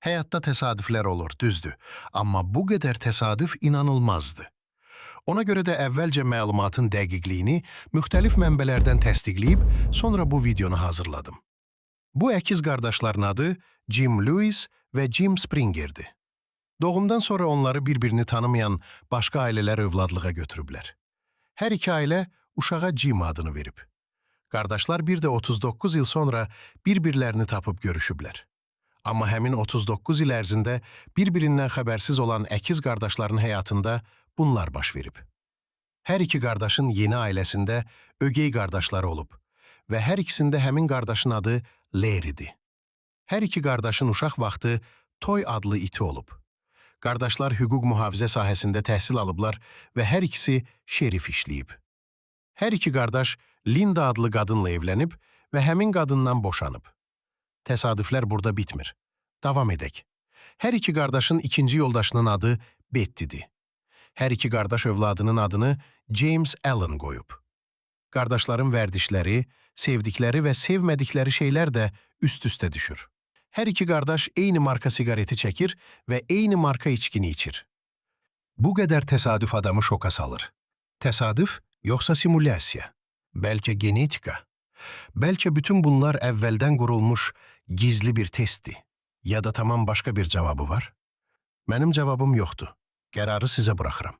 Həyatda təsadüflər olur, düzdür. Amma bu qədər təsadüf inanılmazdı. Ona görə də əvvəlcə məlumatın dəqiqliyini müxtəlif mənbələrdən təsdiqləyib, sonra bu videonu hazırladım. Bu əkiz qardaşların adı Jim Lewis və Jim Springer'di. Doğumdan sonra onları bir-birini tanımayan başqa ailələr övladlığa götürüblər. Hər iki ailə uşağa Jim adını verib. Qardaşlar bir də 39 il sonra bir-birlərini tapıb görüşüblər. Amma həmin 39 il ərzində bir-birindən xəbərsiz olan əkiz qardaşların həyatında bunlar baş verib. Hər iki qardaşın yeni ailəsində ögey qardaşları olub və hər ikisində həmin qardaşın adı Larry'di. Hər iki qardaşın uşaq vaxtı Toy adlı iti olub. Qardaşlar hüquq mühafizə sahəsində təhsil alıblar və hər ikisi şerif işləyib. Hər iki qardaş Linda adlı qadınla evlənib və həmin qadından boşanıb. Təsadüflər burada bitmir. Davam edək. Hər iki qardaşın ikinci yoldaşının adı Betty'di. Hər iki qardaş övladının adını James Allen qoyub. Qardaşların vərdişləri, sevdikləri və sevmədikləri şeylər də üst-üstə düşür. Hər iki qardaş eyni marka siqareti çəkir və eyni marka içkini içir. Bu qədər təsadüf adamı şoka salır. Təsadüf, yoxsa simulyasiya? Bəlkə genetika? Bəlkə bütün bunlar əvvəldən qurulmuş gizli bir testdir. Ya da tamam başqa bir cavabı var? Mənim cavabım yoxdur. Qərarı sizə buraxıram.